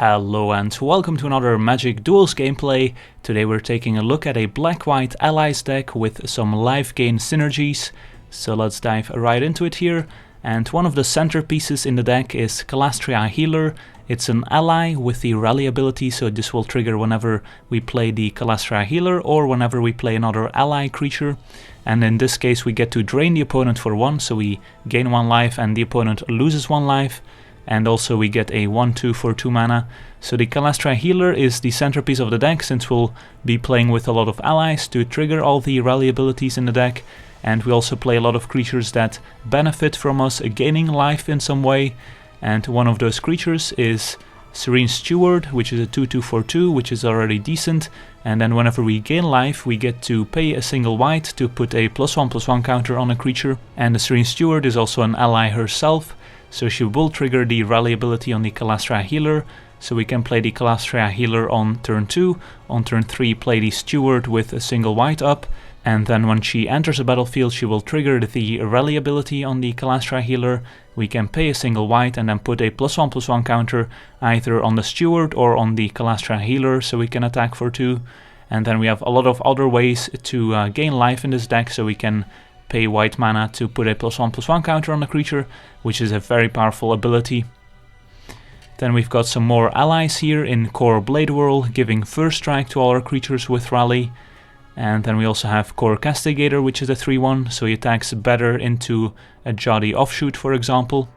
Hello and welcome to another Magic Duels gameplay. Today we're taking a look at a black-white allies deck with some Lifegain synergies. So let's dive right into it here. And one of the centerpieces in the deck is Kalastria Healer. It's an ally with the Rally ability, so this will trigger whenever we play the Kalastria Healer or whenever we play another ally creature. And in this case we get to drain the opponent for 1, so we gain 1 life and the opponent loses 1 life. And also we get a 1/2 for 2 mana. So the Kalastria Healer is the centerpiece of the deck, since we'll be playing with a lot of allies to trigger all the rally abilities in the deck. And we also play a lot of creatures that benefit from us gaining life in some way. And one of those creatures is Serene Steward, which is a 2/2 for 2, which is already decent. And then whenever we gain life, we get to pay a single white to put a +1/+1 counter on a creature. And the Serene Steward is also an ally herself, so she will trigger the rally ability on the Kalastria Healer. So we can play the Kalastria Healer on turn 2, on turn 3 play the Steward with a single white up, and then when she enters the battlefield she will trigger the rally ability on the Kalastria Healer. We can pay a single white and then put a +1/+1 counter either on the Steward or on the Kalastria Healer, so we can attack for 2. And then we have a lot of other ways to gain life in this deck, so we can pay white mana to put a +1/+1 counter on a creature, which is a very powerful ability. Then we've got some more allies here in Kor Bladewhirl, giving first strike to all our creatures with rally. And then we also have Kor Castigator, which is a 3/1, so he attacks better into a Jadi offshoot, for example.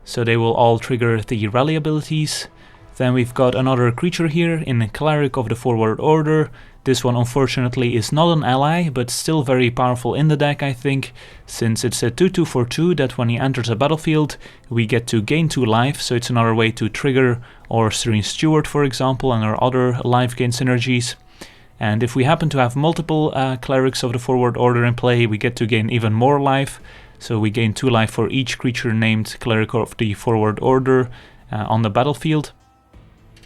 So they will all trigger the rally abilities. Then we've got another creature here in Cleric of the Forward Order. This one unfortunately is not an ally, but still very powerful in the deck, I think, since it's a 2/2 for 2 that when he enters a battlefield we get to gain 2 life, so it's another way to trigger our Serene Steward, for example, and our other Lifegain synergies. And if we happen to have multiple Clerics of the Forward Order in play, we get to gain even more life, so we gain 2 life for each creature named Cleric of the Forward Order on the battlefield.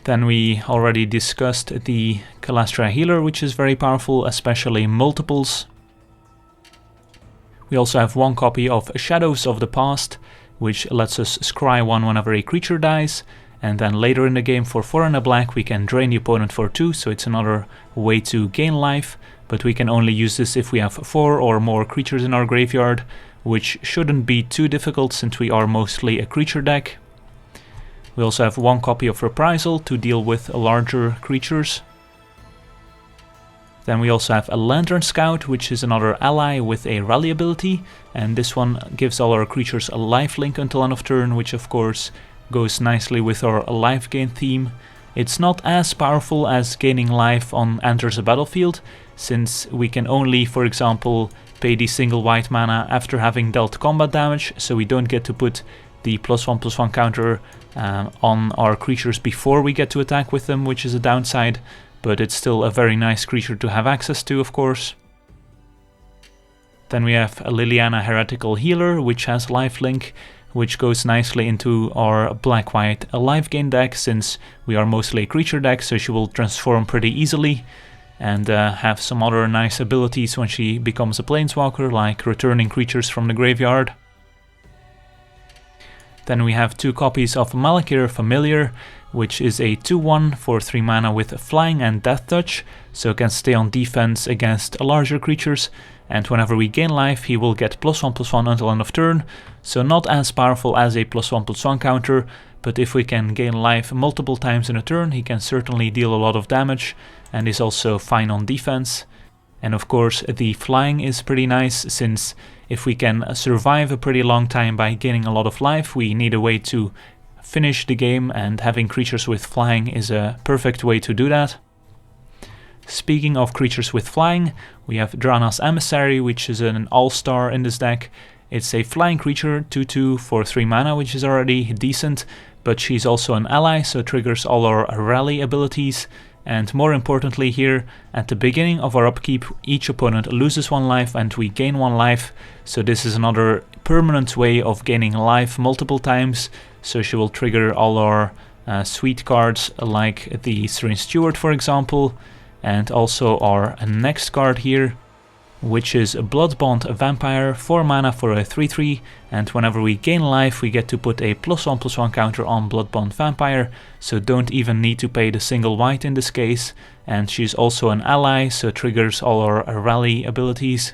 Then we already discussed the Kalastria Healer, which is very powerful, especially multiples. We also have 1 copy of Shadows of the Past, which lets us scry 1 whenever a creature dies. And then later in the game for 4 and a black we can drain the opponent for 2, so it's another way to gain life. But we can only use this if we have 4 or more creatures in our graveyard, which shouldn't be too difficult since we are mostly a creature deck. We also have 1 copy of Reprisal to deal with larger creatures. Then we also have a Lantern Scout, which is another ally with a rally ability, and this one gives all our creatures a lifelink until end of turn, which of course goes nicely with our Lifegain theme. It's not as powerful as gaining life on enters a battlefield, since we can only, for example, pay the single white mana after having dealt combat damage, so we don't get to put the +1/+1 counter on our creatures before we get to attack with them, which is a downside, but it's still a very nice creature to have access to, of course. Then we have a Liliana Heretical Healer, which has lifelink, which goes nicely into our black-white Lifegain deck, since we are mostly a creature deck, so she will transform pretty easily and have some other nice abilities when she becomes a planeswalker, like returning creatures from the graveyard. Then we have 2 copies of Malakir Familiar, which is a 2/1 for 3 mana with flying and death touch, so it can stay on defense against larger creatures, and whenever we gain life he will get +1/+1 until end of turn, so not as powerful as a +1/+1 counter, but if we can gain life multiple times in a turn he can certainly deal a lot of damage and is also fine on defense. And of course the flying is pretty nice, since if we can survive a pretty long time by gaining a lot of life, we need a way to finish the game, and having creatures with flying is a perfect way to do that. Speaking of creatures with flying, we have Drana's Emissary, which is an all-star in this deck. It's a flying creature, 2/2 for 3 mana, which is already decent, but she's also an ally, so triggers all our rally abilities. And more importantly here, at the beginning of our upkeep, each opponent loses 1 life and we gain 1 life, so this is another permanent way of gaining life multiple times, so she will trigger all our sweet cards like the Serene Steward, for example, and also our next card here, which is a Bloodbond Vampire, 4 mana for a 3/3, and whenever we gain life we get to put a +1/+1 counter on Bloodbond Vampire, so don't even need to pay the single white in this case, and she's also an ally, so triggers all our rally abilities.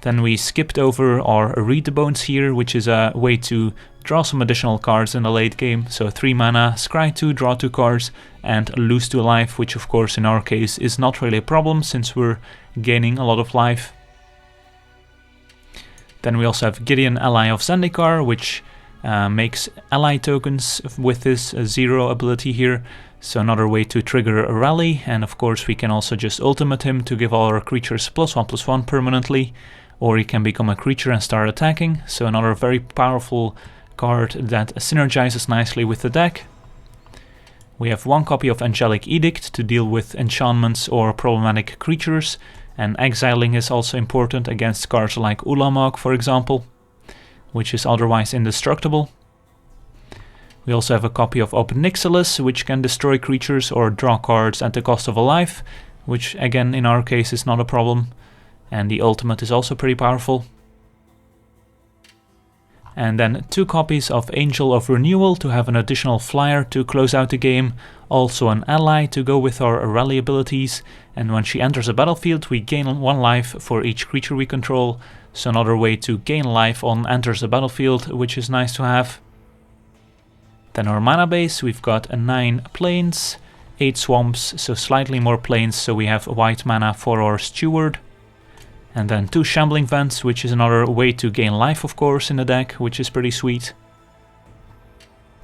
Then we skipped over our Read the Bones here, which is a way to draw some additional cards in the late game. So 3 mana, scry 2, draw 2 cards, and lose 2 life, which of course in our case is not really a problem since we're gaining a lot of life. Then we also have Gideon, ally of Zendikar, which makes ally tokens with this 0 ability here. So another way to trigger a rally, and of course we can also just ultimate him to give all our creatures +1/+1 permanently. Or he can become a creature and start attacking, so another very powerful card that synergizes nicely with the deck. We have 1 copy of Angelic Edict to deal with enchantments or problematic creatures, and exiling is also important against cards like Ulamog, for example, which is otherwise indestructible. We also have a copy of Ob Nixilis, which can destroy creatures or draw cards at the cost of a life, which again in our case is not a problem. And the ultimate is also pretty powerful. And then 2 copies of Angel of Renewal to have an additional flyer to close out the game, also an ally to go with our rally abilities, and when she enters a battlefield we gain 1 life for each creature we control, so another way to gain life on enters the battlefield, which is nice to have. Then our mana base, we've got 9 plains, 8 swamps, so slightly more plains, so we have white mana for our Steward. And then 2 Shambling Vents, which is another way to gain life of course in the deck, which is pretty sweet.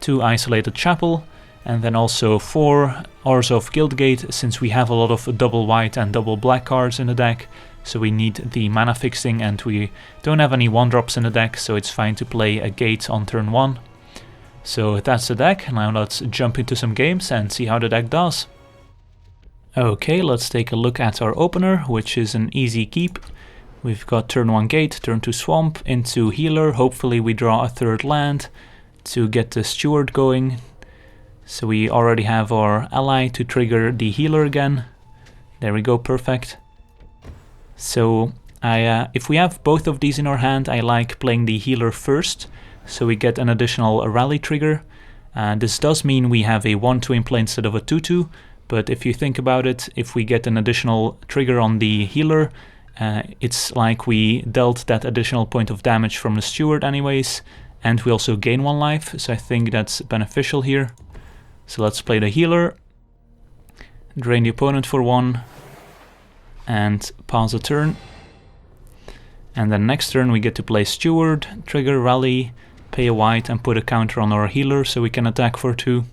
2 Isolated Chapel, and then also 4 Orzhov Guildgate, since we have a lot of double white and double black cards in the deck, so we need the mana fixing, and we don't have any 1-drops in the deck, so it's fine to play a gate on turn 1. So that's the deck. Now let's jump into some games and see how the deck does. Okay, let's take a look at our opener, which is an easy keep. We've got turn 1 gate, turn 2 swamp, into healer. Hopefully we draw a 3rd land to get the Steward going. So we already have our ally to trigger the healer again. There we go, perfect. So if we have both of these in our hand, I like playing the healer first, so we get an additional rally trigger. This does mean we have a 1/2 in play instead of a 2/2, but if you think about it, if we get an additional trigger on the healer, it's like we dealt that additional point of damage from the Steward anyways, and we also gain 1 life, so I think that's beneficial here. So let's play the healer, drain the opponent for 1, and pause a turn. And then next turn we get to play Steward, trigger rally, pay a white and put a counter on our healer so we can attack for 2.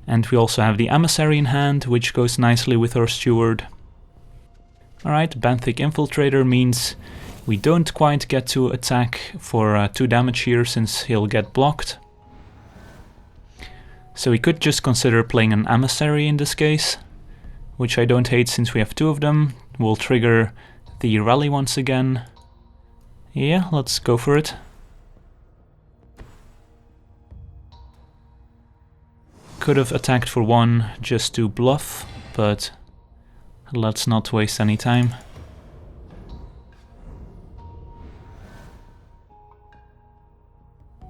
And we also have the Emissary in hand, which goes nicely with our Steward. Alright, Benthic Infiltrator means we don't quite get to attack for 2 damage here since he'll get blocked. So we could just consider playing an Emissary in this case, which I don't hate since we have 2 of them. We'll trigger the rally once again. Yeah, let's go for it. Could have attacked for 1 just to bluff, but let's not waste any time.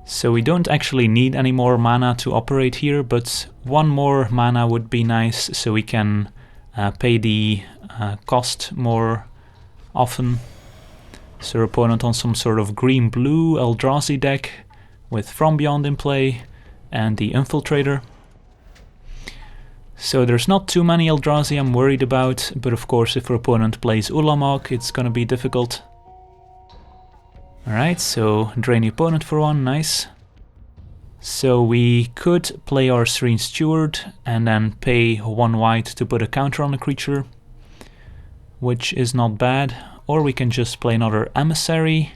So we don't actually need any more mana to operate here, but 1 more mana would be nice so we can pay the cost more often. So our opponent on some sort of green-blue Eldrazi deck with From Beyond in play and the Infiltrator. So there's not too many Eldrazi I'm worried about, but of course if our opponent plays Ulamog it's gonna be difficult. Alright, so drain the opponent for 1, nice. So we could play our Serene Steward and then pay 1 white to put a counter on the creature, which is not bad. Or we can just play another Emissary.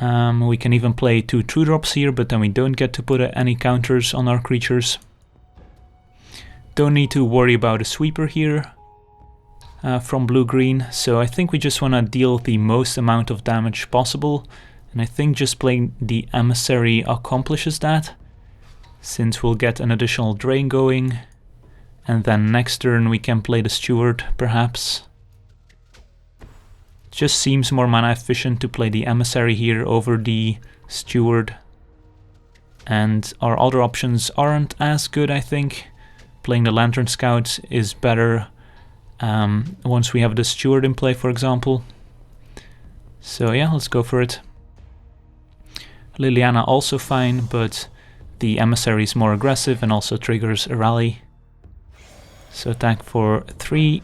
We can even play 2 2-drops here, but then we don't get to put any counters on our creatures. Don't need to worry about a sweeper here from blue-green, so I think we just want to deal the most amount of damage possible, and I think just playing the Emissary accomplishes that, since we'll get an additional drain going, And then next turn we can play the Steward, perhaps. Just seems more mana efficient to play the Emissary here over the Steward. And our other options aren't as good, I think. Playing the Lantern Scout is better once we have the Steward in play, for example. So yeah, let's go for it. Liliana also fine, but the Emissary is more aggressive and also triggers a rally. So attack for 3.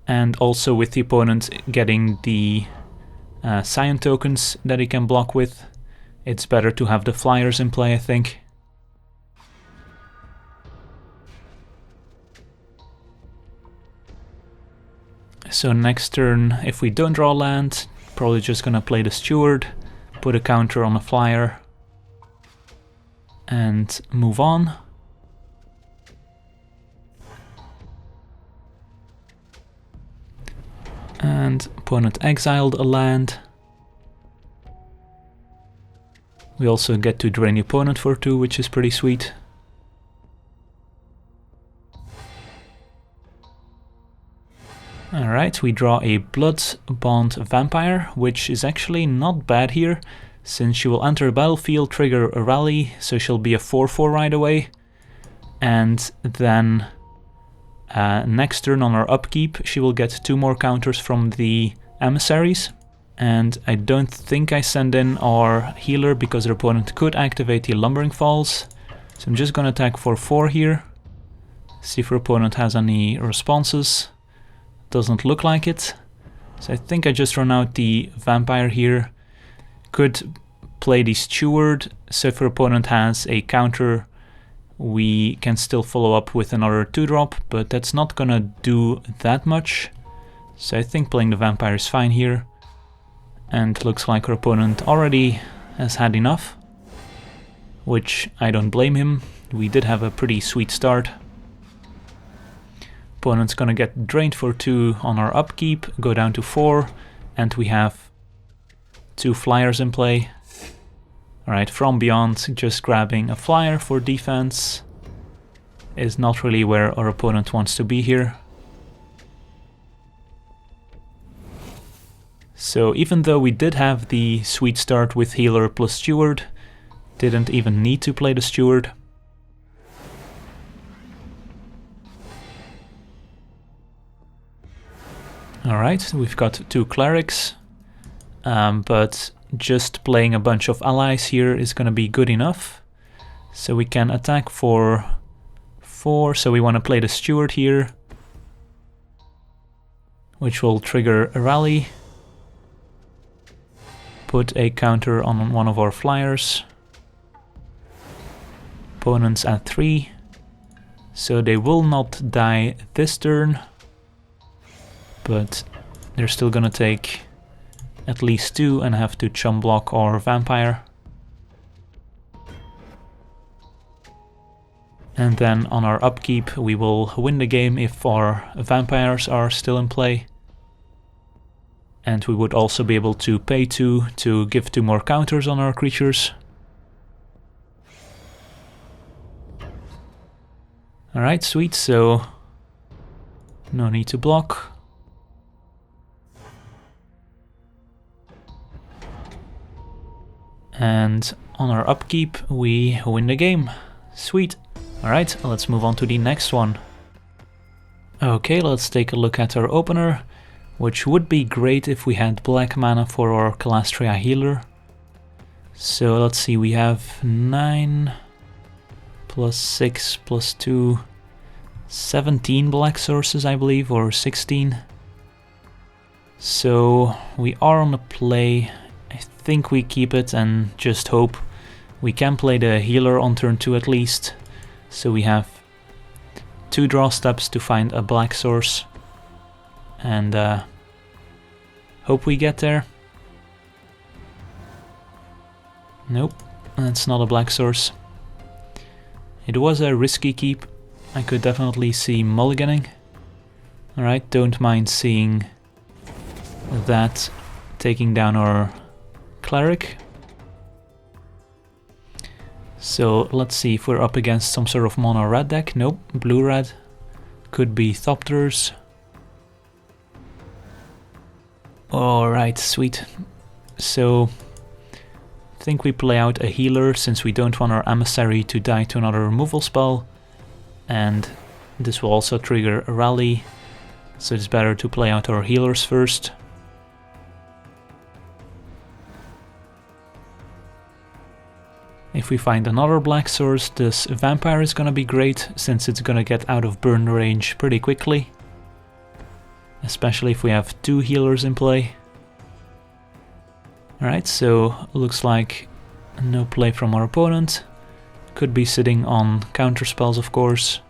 And also with the opponent getting the Scion tokens that he can block with, it's better to have the flyers in play, I think. So next turn, if we don't draw land, probably just gonna play the Steward, put a counter on a flyer, and move on. And opponent exiled a land. We also get to drain the opponent for 2, which is pretty sweet. Alright, we draw a Bloodbond Vampire, which is actually not bad here, since she will enter a battlefield, trigger a rally, so she'll be a 4/4 right away. And then next turn on our upkeep, she will get 2 more counters from the Emissaries. And I don't think I send in our healer because their opponent could activate the Lumbering Falls. So I'm just gonna attack for 4 here. See if our opponent has any responses. Doesn't look like it. So I think I just run out the Vampire here. Could play the Steward, so if our opponent has a counter, we can still follow up with another 2-drop, but that's not gonna do that much. So I think playing the Vampire is fine here. And looks like our opponent already has had enough, which I don't blame him. We did have a pretty sweet start. Opponent's gonna get drained for 2 on our upkeep, go down to 4, and we have 2 flyers in play. Alright, from beyond, just grabbing a flyer for defense is not really where our opponent wants to be here. So even though we did have the sweet start with healer plus Steward, didn't even need to play the Steward. Alright, we've got 2 clerics, but just playing a bunch of allies here is gonna be good enough. So we can attack for 4, so we want to play the Steward here, which will trigger a rally. Put a counter on one of our flyers. Opponents at 3, so they will not die this turn, but they're still gonna take at least 2 and have to chum block our Vampire. And then on our upkeep we will win the game if our Vampires are still in play. And we would also be able to pay 2 to give 2 more counters on our creatures. Alright, sweet, so no need to block. And on our upkeep we win the game. Sweet. Alright, let's move on to the next one. Okay, let's take a look at our opener, which would be great if we had black mana for our Kalastria Healer. So let's see, we have 9 plus 6 plus 2, 17 black sources I believe, or 16. So we are on the play. I think we keep it and just hope we can play the healer on turn 2 at least. So we have 2 draw steps to find a black source. And hope we get there. Nope, that's not a black source. It was a risky keep. I could definitely see mulliganing. Alright, don't mind seeing that, taking down our Cleric. So let's see if we're up against some sort of mono red deck. Nope, blue red. Could be Thopters. Alright, sweet. So I think we play out a healer since we don't want our Emissary to die to another removal spell. And this will also trigger a rally. So it's better to play out our healers first. If we find another black source, this vampire is gonna be great, since it's gonna get out of burn range pretty quickly. Especially if we have 2 healers in play. Alright, so looks like no play from our opponent. Could be sitting on counter spells, of course.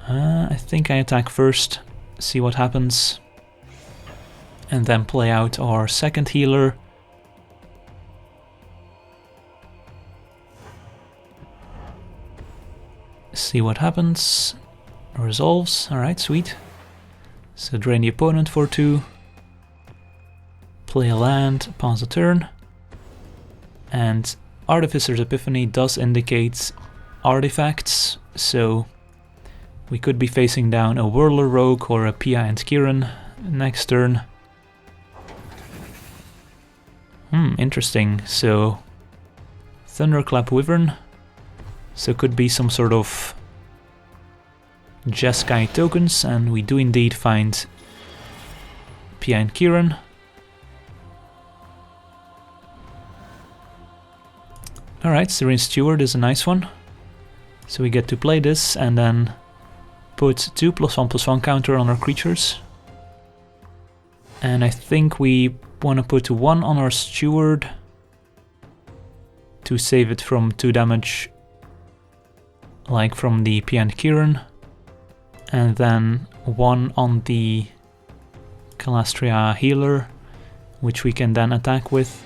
I think I attack first, see what happens. And then play out our second healer. See what happens. Resolves. Alright, sweet. So drain the opponent for 2. Play a land, pass a turn. And Artificer's Epiphany does indicate artifacts, so we could be facing down a Whirler Rogue or a Pia and Kieran next turn. Interesting. So Thunderclap Wyvern. So could be some sort of Jeskai tokens, and we do indeed find Pia and Kieran. Alright, Serene Steward is a nice one. So we get to play this and then put 2+1/+1 counter on our creatures. And I think we want to put 1 on our Steward to save it from 2 damage, like from the Pia and Kieran. And then 1 on the Kalastria Healer, which we can then attack with.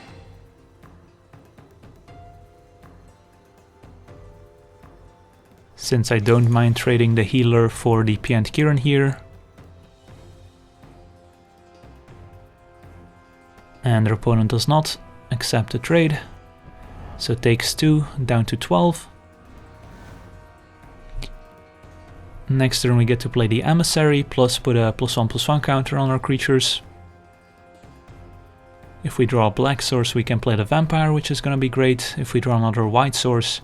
Since I don't mind trading the healer for the Pia and Kieran here. And their opponent does not accept the trade. So it takes 2 down to 12. Next turn we get to play the Emissary, plus put a +1/+1 counter on our creatures. If we draw a black source we can play the Vampire, which is gonna be great. If we draw another white source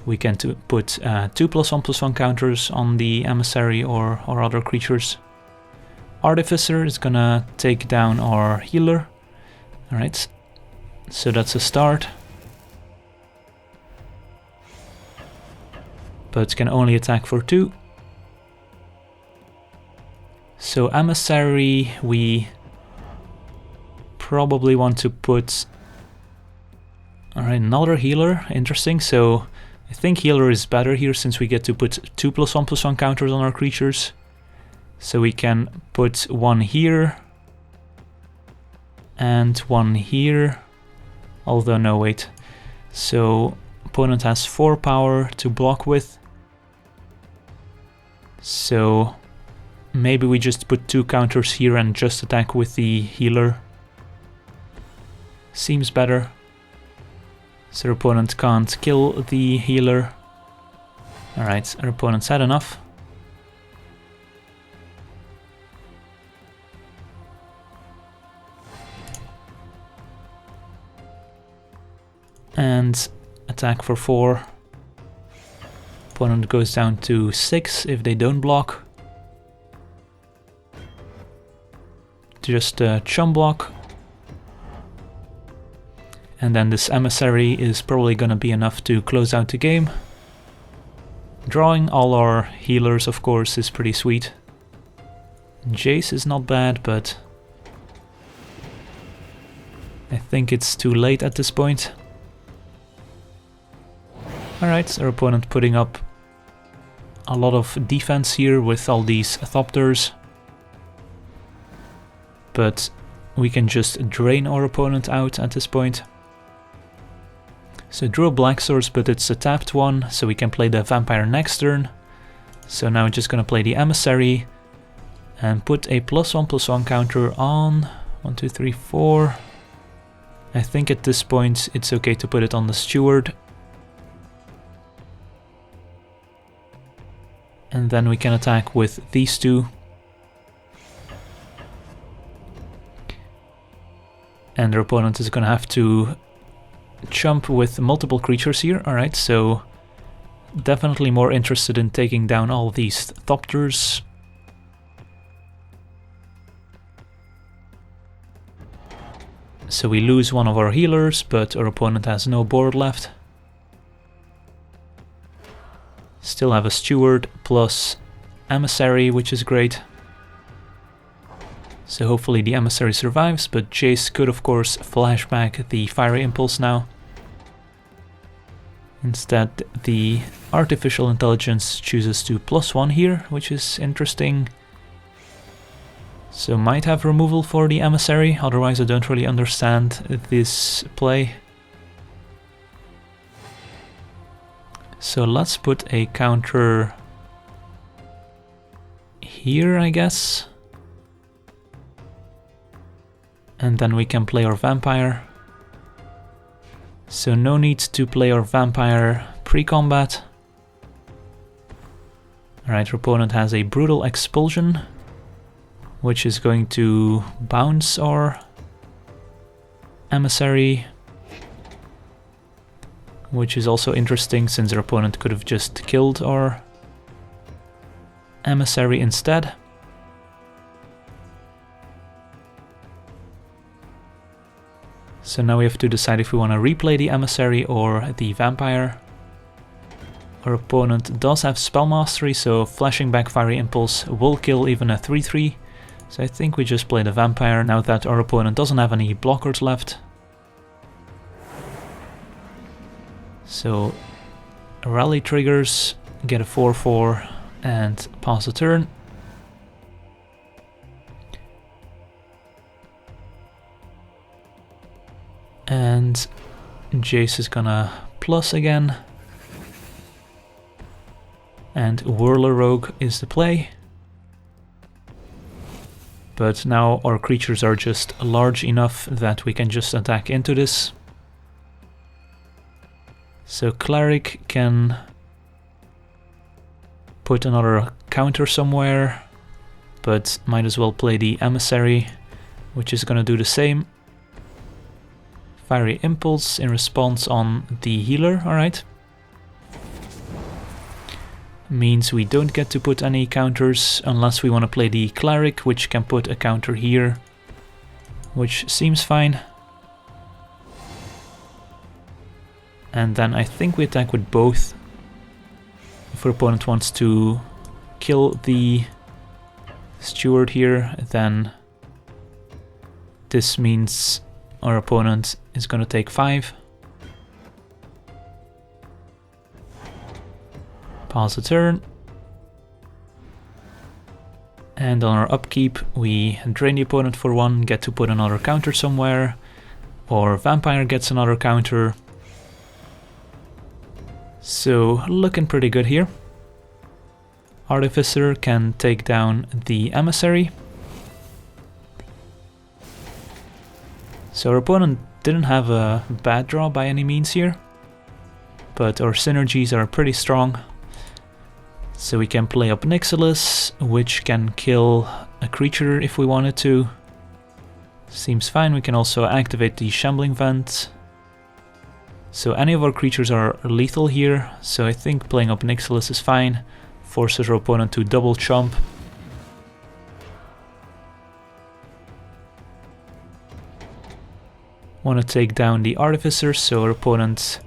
we can put 2 +1/+1 counters on the Emissary or other creatures. Artificer is gonna take down our healer. Alright, so that's a start. But can only attack for 2. So Emissary, we probably want to put... Alright, another healer, interesting. So I think healer is better here since we get to put 2 +1/+1 counters on our creatures. So we can put 1 here and 1 here. Although no, wait. So opponent has 4 power to block with. So maybe we just put 2 counters here and just attack with the healer. Seems better. So our opponent can't kill the healer. Alright, our opponent's had enough. And attack for 4. Opponent goes down to 6 if they don't block. Just chum block. And then this Emissary is probably gonna be enough to close out the game. Drawing all our healers, of course, is pretty sweet. Jace is not bad, but I think it's too late at this point. Alright, our opponent putting up a lot of defense here with all these Thopters. But we can just drain our opponent out at this point. So drew a black source, but it's a tapped one, so we can play the Vampire next turn. So now we're just gonna play the Emissary and put a +1/+1 counter on 1, 2, 3, 4. I think at this point it's okay to put it on the Steward. And then we can attack with these two. And their opponent is gonna have to jump with multiple creatures here. Alright, so definitely more interested in taking down all these Thopters. So we lose one of our healers, but our opponent has no board left. Still have a Steward plus Emissary, which is great. So hopefully the Emissary survives, but Jace could of course flash back the Fiery Impulse now. Instead, the Artificial Intelligence chooses to +1 here, which is interesting. So might have removal for the Emissary, otherwise I don't really understand this play. So let's put a counter here, I guess. And then we can play our Vampire. So no need to play our Vampire pre-combat. Alright, our opponent has a Brutal Expulsion, which is going to bounce our Emissary. Which is also interesting since our opponent could have just killed our Emissary instead. So now we have to decide if we want to replay the Emissary or the Vampire. Our opponent does have Spell Mastery, so flashing back Fiery Impulse will kill even a 3-3. So I think we just play the Vampire now that our opponent doesn't have any blockers left. So Rally triggers, get a 4-4 and pass the turn. And Jace is gonna plus again. And Whirler Rogue is the play. But now our creatures are just large enough that we can just attack into this. So Cleric can put another counter somewhere, but might as well play the Emissary, which is gonna do the same. Fiery Impulse in response on the healer, alright. Means we don't get to put any counters unless we want to play the Cleric, which can put a counter here, which seems fine. And then I think we attack with both. If our opponent wants to kill the Steward here, then this means our opponent is going to take 5. Pass the turn. And on our upkeep we drain the opponent for 1, get to put another counter somewhere, or Vampire gets another counter. So looking pretty good here. Artificer can take down the Emissary. So our opponent didn't have a bad draw by any means here, but our synergies are pretty strong. So we can play Ob Nixilis, which can kill a creature if we wanted to. Seems fine. We can also activate the Shambling Vent. So any of our creatures are lethal here, so I think playing Ob Nixilis is fine. Forces our opponent to double chomp. Want to take down the Artificer, so our opponent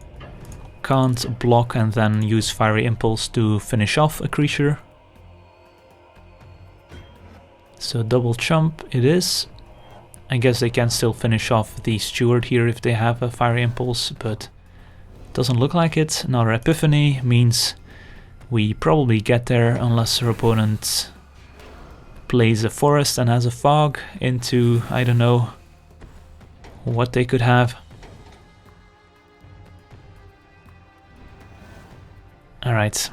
can't block and then use Fiery Impulse to finish off a creature. So double chomp it is. I guess they can still finish off the Steward here if they have a Fiery Impulse, but doesn't look like it. Another Epiphany means we probably get there unless our opponent plays a Forest and has a Fog into, I don't know what they could have. Alright,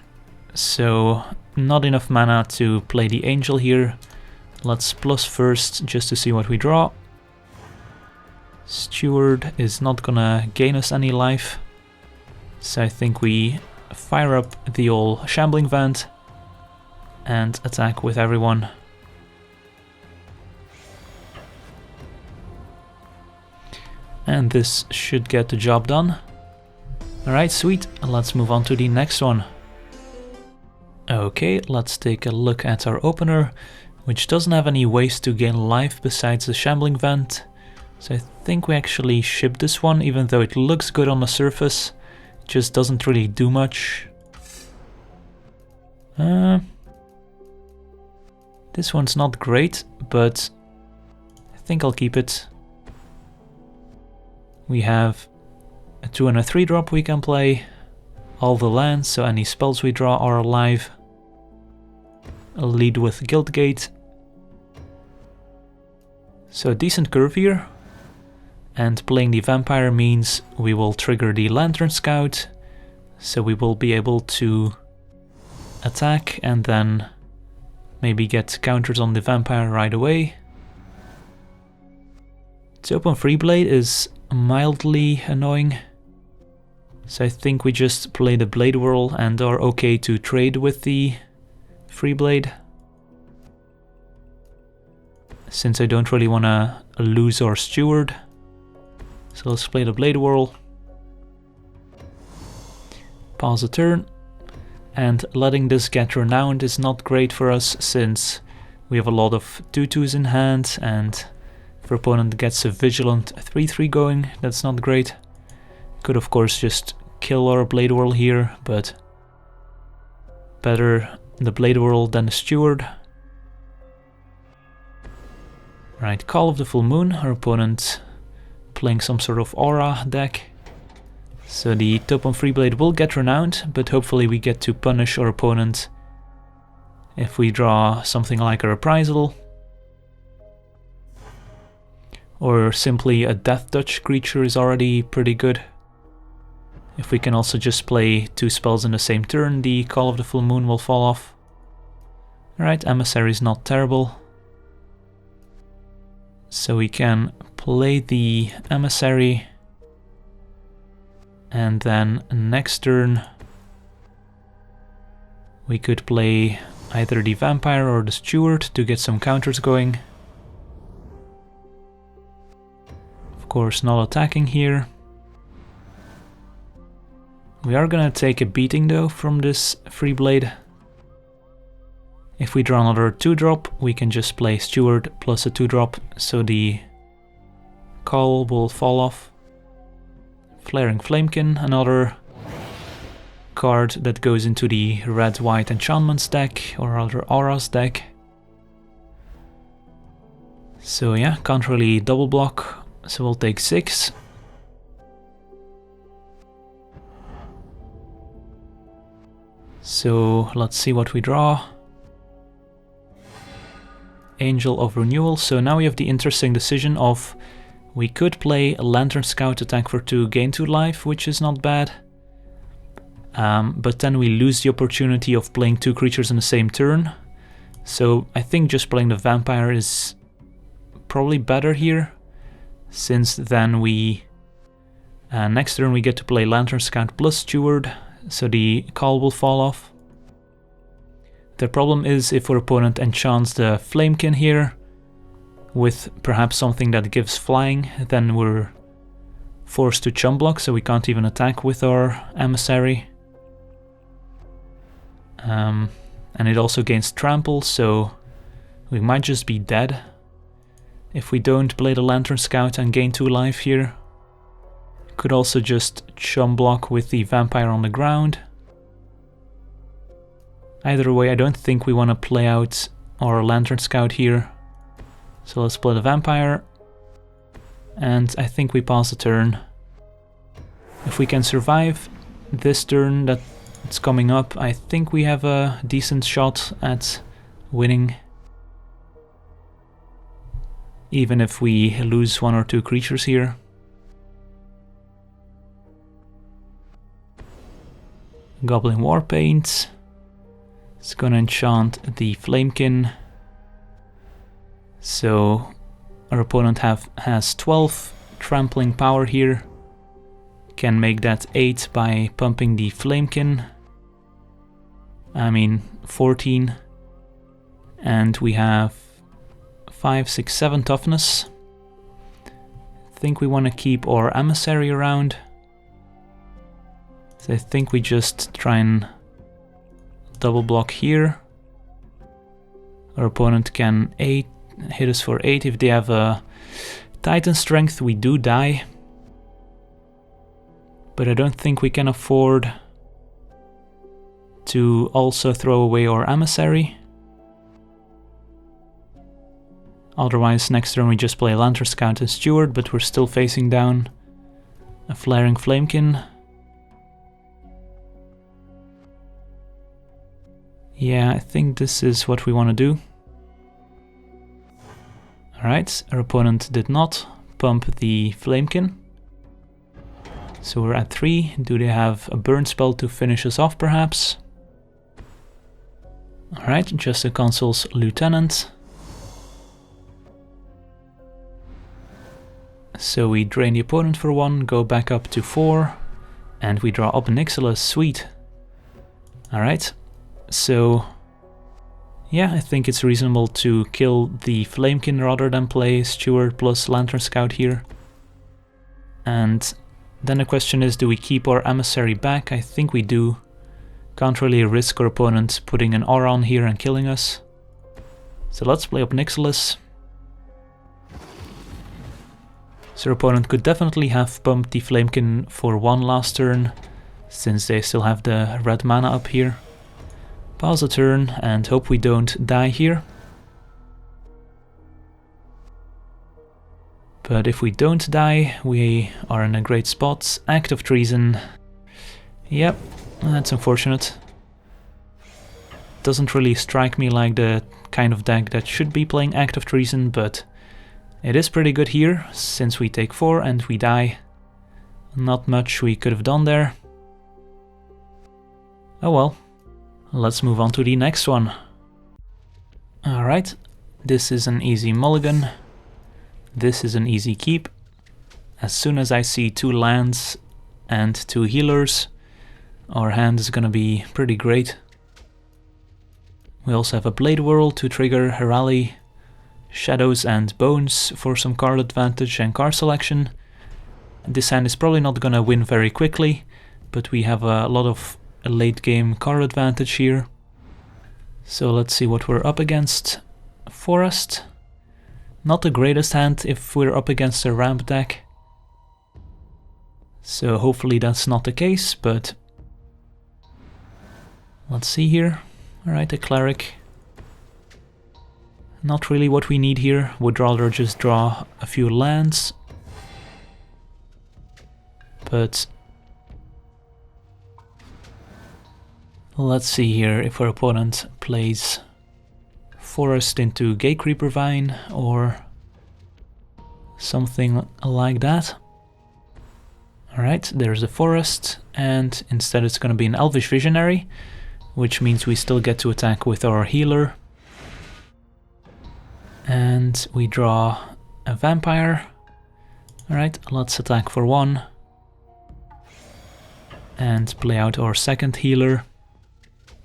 so not enough mana to play the Angel here. Let's plus first just to see what we draw. Steward is not gonna gain us any life, so I think we fire up the old Shambling Vent and attack with everyone. And this should get the job done. Alright, sweet. Let's move on to the next one. Okay, let's take a look at our opener, which doesn't have any ways to gain life besides the Shambling Vent. So I think we actually ship this one, even though it looks good on the surface. It just doesn't really do much. This one's not great, but I think I'll keep it. We have a 2 and a 3 drop we can play. All the lands, so any spells we draw are alive. A lead with Guildgate. So decent curve here. And playing the Vampire means we will trigger the Lantern Scout. So we will be able to attack and then maybe get counters on the Vampire right away. To open Freeblade is mildly annoying. So I think we just play the Bladewhirl and are okay to trade with the Freeblade. Since I don't really want to lose our Steward. So let's play the Bladewhirl. Pause a turn. And letting this get renowned is not great for us since we have a lot of 2/2s in hand, and if our opponent gets a Vigilant 3/3 going, that's not great. Could of course just kill our Bladewhirl here, but better the Bladewhirl than the Steward. Right, Call of the Full Moon, our opponent playing some sort of Aura deck. So the Topon Freeblade will get renowned, but hopefully we get to punish our opponent if we draw something like a Reprisal. Or simply a Death Touch creature is already pretty good. If we can also just play 2 spells in the same turn, the Call of the Full Moon will fall off. Alright, Emissary is not terrible. So we can play the Emissary. And then next turn we could play either the Vampire or the Steward to get some counters going. Of course, not attacking here. We are gonna take a beating though from this Freeblade. If we draw another 2-drop, we can just play Steward plus a 2-drop, so the call will fall off. Flaring Flamekin, another card that goes into the red-white enchantments deck or other auras deck. So yeah, can't really double block, so we'll take 6. So let's see what we draw. Angel of Renewal, so now we have the interesting decision of we could play a Lantern Scout, attack for 2, gain 2 life, which is not bad. But then we lose the opportunity of playing 2 creatures in the same turn. So I think just playing the Vampire is probably better here, since then we next turn we get to play Lantern Scout plus Steward, so the call will fall off. The problem is if our opponent enchants the Flamekin here with perhaps something that gives flying, then we're forced to chump block, so we can't even attack with our Emissary. And it also gains trample, so we might just be dead if we don't play the Lantern Scout and gain 2 life here. Could also just chump block with the Vampire on the ground. Either way, I don't think we want to play out our Lantern Scout here. So let's play the Vampire. And I think we pass the turn. If we can survive this turn that's coming up, I think we have a decent shot at winning. Even if we lose 1 or 2 creatures here. Goblin Warpaint. It's gonna enchant the Flamekin. So our opponent has 12 trampling power here. Can make that 8 by pumping the Flamekin. I mean 14. And we have 5, 6, 7 toughness. I think we want to keep our Emissary around. So I think we just try and double block here. Our opponent can hit us for 8. If they have a Titan strength, we do die. But I don't think we can afford to also throw away our Emissary. Otherwise, next turn we just play Lantern Scout and Steward, but we're still facing down a Flaring Flamekin. Yeah, I think this is what we want to do. Alright, our opponent did not pump the Flamekin. So we're at 3. Do they have a burn spell to finish us off, perhaps? Alright, just a Consul's Lieutenant. So we drain the opponent for 1, go back up to 4, and we draw Ob Nixilis. Sweet. Alright, so yeah, I think it's reasonable to kill the Flamekin rather than play Steward plus Lantern Scout here. And then the question is, do we keep our Emissary back? I think we do. Can't really risk our opponent putting an aura on here and killing us. So let's play Ob Nixilis. So our opponent could definitely have pumped the Flamekin for 1 last turn, since they still have the red mana up here. Pause a turn and hope we don't die here. But if we don't die, we are in a great spot. Act of Treason. Yep, that's unfortunate. Doesn't really strike me like the kind of deck that should be playing Act of Treason, but it is pretty good here, since we take 4 and we die. Not much we could have done there. Oh well. Let's move on to the next one. Alright, this is an easy mulligan. This is an easy keep. As soon as I see 2 lands and 2 healers, our hand is gonna be pretty great. We also have a Bladewhirl to trigger Rally, Shadows and Bones for some card advantage and card selection. This hand is probably not gonna win very quickly, but we have a lot of late game card advantage here. So let's see what we're up against. Forest. Not the greatest hand if we're up against a ramp deck. So hopefully that's not the case, but let's see here. Alright, a Cleric. Not really what we need here. Would rather just draw a few lands. But let's see here if our opponent plays Forest into Gatecreeper Vine or something like that. Alright, there's a Forest, and instead it's going to be an Elvish Visionary, which means we still get to attack with our healer. And we draw a Vampire. Alright, let's attack for 1. And play out our second healer.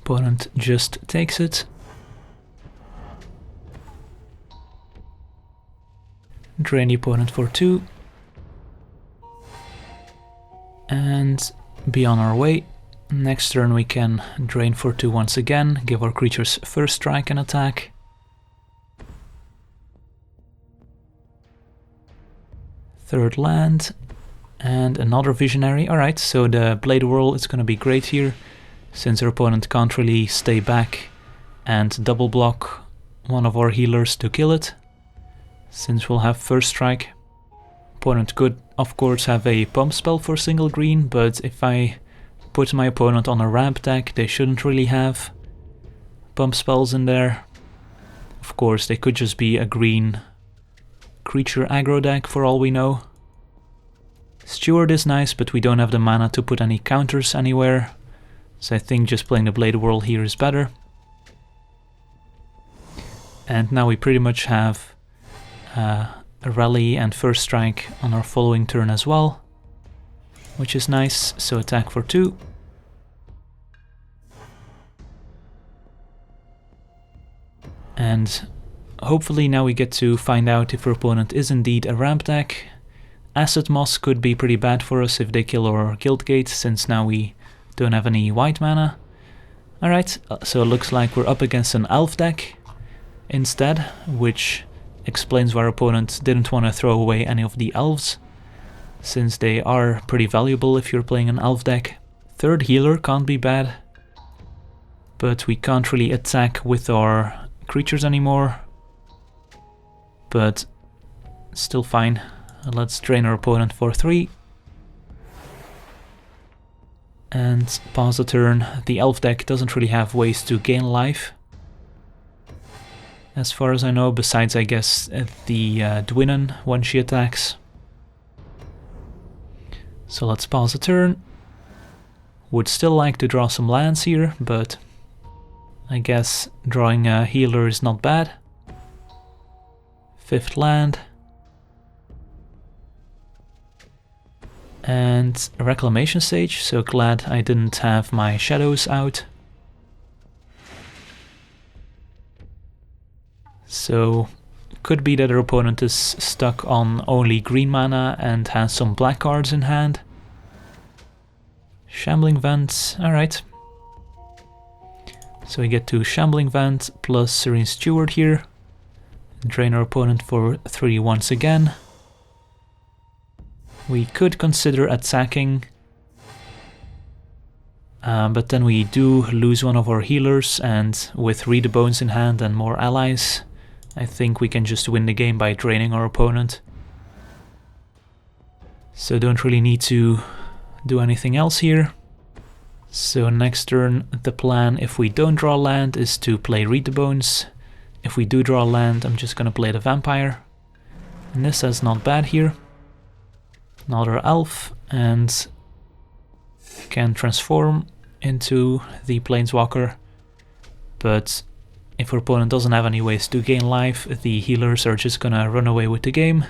Opponent just takes it. Drain the opponent for 2. And be on our way. Next turn we can drain for 2 once again, give our creatures first strike and attack. Third land, and another Visionary. Alright, so the Bladewhirl is going to be great here, since our opponent can't really stay back and double block one of our healers to kill it, since we'll have first strike. Opponent could, of course, have a pump spell for single green, but if I put my opponent on a ramp deck, they shouldn't really have pump spells in there. Of course, they could just be a green creature aggro deck for all we know. Steward is nice, but we don't have the mana to put any counters anywhere, so I think just playing the Bladewhirl here is better. And now we pretty much have a Rally and first strike on our following turn as well, which is nice. So attack for 2. And hopefully now we get to find out if our opponent is indeed a ramp deck. Acid Moss could be pretty bad for us if they kill our Guildgate, since now we don't have any white mana. Alright, so it looks like we're up against an elf deck instead, which explains why our opponent didn't want to throw away any of the elves, since they are pretty valuable if you're playing an elf deck. Third healer can't be bad, but we can't really attack with our creatures anymore. But still fine. Let's drain our opponent for 3. And pause the turn. The elf deck doesn't really have ways to gain life, as far as I know, besides I guess the Dwinnen when she attacks. So let's pause the turn. Would still like to draw some lands here, but I guess drawing a healer is not bad. 5th land. And a Reclamation Stage, so glad I didn't have my shadows out. So could be that our opponent is stuck on only green mana and has some black cards in hand. Shambling Vent, alright. So we get to Shambling Vent plus Serene Steward here. Drain our opponent for 3 once again. We could consider attacking, but then we do lose one of our healers, and with Read the Bones in hand and more allies, I think we can just win the game by draining our opponent. So don't really need to do anything else here. So next turn, the plan, if we don't draw land, is to play Read the Bones. If we do draw land, I'm just gonna play the Vampire. And this is not bad here. Another elf, and can transform into the Planeswalker. But if our opponent doesn't have any ways to gain life, the healers are just gonna run away with the game.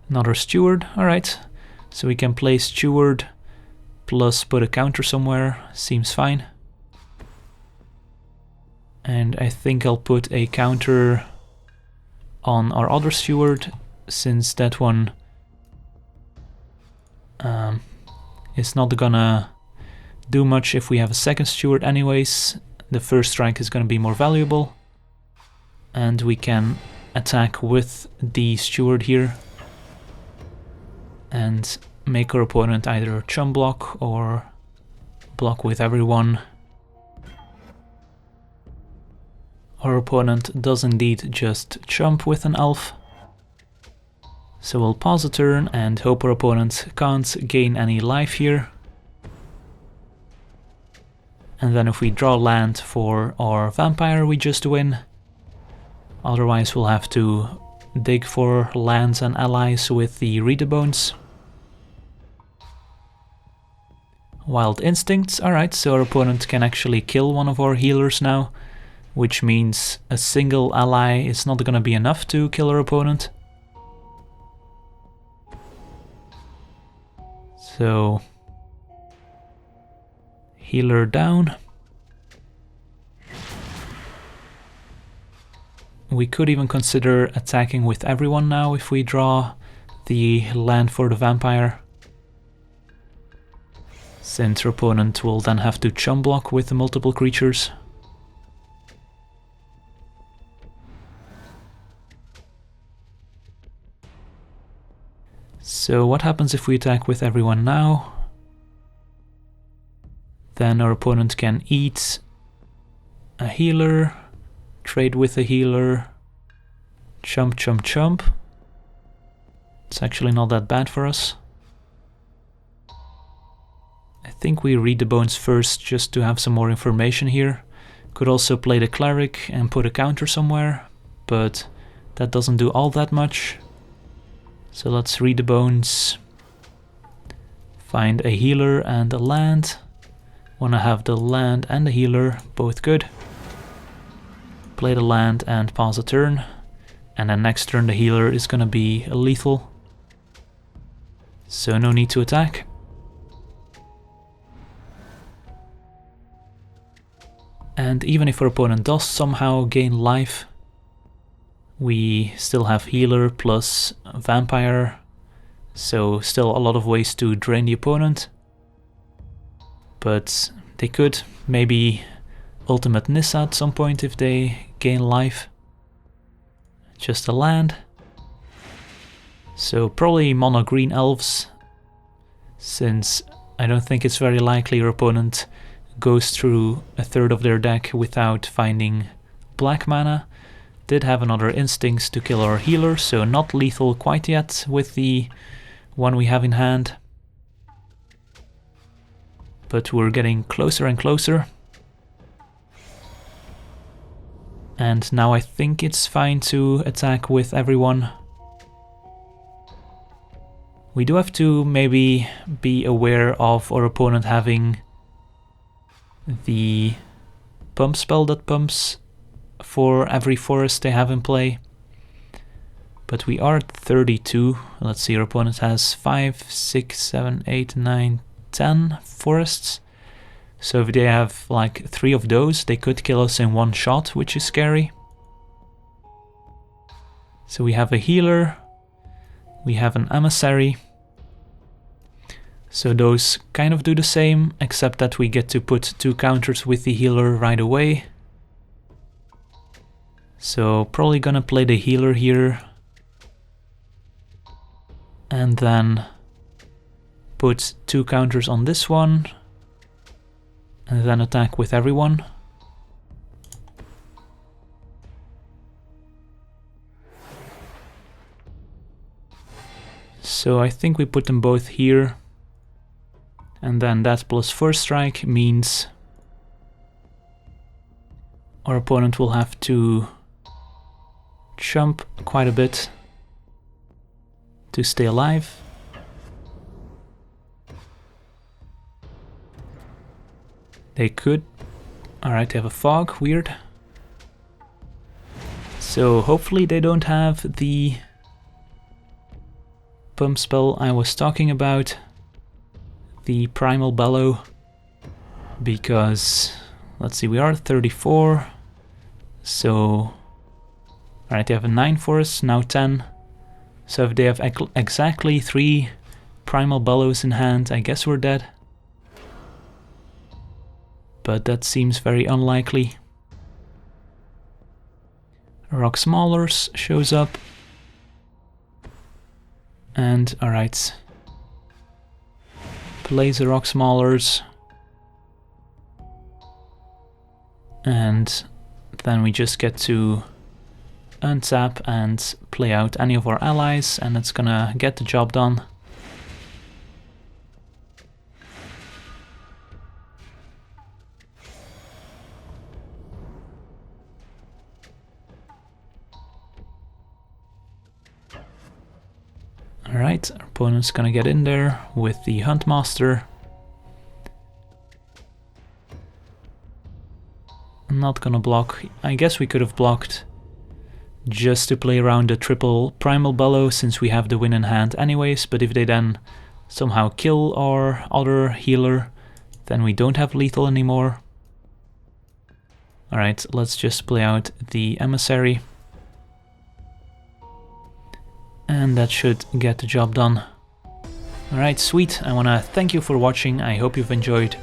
Another Steward, alright. So we can play Steward plus put a counter somewhere, seems fine. And I think I'll put a counter on our other Steward, since that one is not gonna do much if we have a second Steward anyways. The first strike is gonna be more valuable, and we can attack with the Steward here and make our opponent either chum block or block with everyone. Our opponent does indeed just chump with an elf. So we'll pause the turn and hope our opponent can't gain any life here. And then if we draw land for our Vampire, we just win. Otherwise we'll have to dig for lands and allies with the Read the Bones. Wild Instincts, alright, so our opponent can actually kill one of our healers now, which means a single ally is not gonna be enough to kill our opponent. So, healer down. We could even consider attacking with everyone now if we draw the land for the Vampire, since our opponent will then have to chum block with the multiple creatures. So what happens if we attack with everyone now? Then our opponent can eat a healer, trade with a healer, chump chump chump. It's actually not that bad for us. I think we Read the Bones first just to have some more information here. Could also play the Cleric and put a counter somewhere, but that doesn't do all that much. So let's Read the Bones, find a healer and a land. Wanna have the land and the healer, both good. Play the land and pause a turn, and then next turn the healer is gonna be lethal. So no need to attack. And even if our opponent does somehow gain life, we still have healer plus vampire, so still a lot of ways to drain the opponent. But they could maybe ultimate Nissa at some point if they gain life. Just a land. So probably mono green elves, since I don't think it's very likely your opponent goes through a third of their deck without finding black mana. Did have another instincts to kill our healer, so not lethal quite yet with the one we have in hand. But we're getting closer and closer. And now I think it's fine to attack with everyone. We do have to maybe be aware of our opponent having the pump spell that pumps for every forest they have in play. But we are at 32. Let's see, our opponent has 5, 6, 7, 8, 9, 10 forests. So if they have like 3 of those, they could kill us in one shot, which is scary. So we have a healer, we have an emissary. So those kind of do the same, except that we get to put 2 counters with the healer right away. So probably gonna play the healer here. And then put 2 counters on this one. And then attack with everyone. So I think we put them both here. And then that plus first strike means our opponent will have to jump quite a bit to stay alive. They could. Alright, they have a fog, weird. So hopefully they don't have the pump spell I was talking about. The Primal Bellow, because let's see, we are at 34, so alright, they have a 9 forests, now 10, so if they have exactly 3 Primal Bellows in hand, I guess we're dead, but that seems very unlikely. Rock Maulers shows up, and alright, plays the Rock Maulers, and then we just get to untap and play out any of our allies, and it's gonna get the job done. Alright, our opponent's gonna get in there with the Huntmaster. I'm not gonna block. I guess we could have blocked just to play around the triple Primal Bellow since we have the win in hand anyways, but if they then somehow kill our other healer, then we don't have lethal anymore. Alright, let's just play out the Emissary. And that should get the job done. Alright, sweet. I wanna thank you for watching. I hope you've enjoyed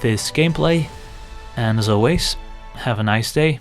this gameplay. And as always, have a nice day.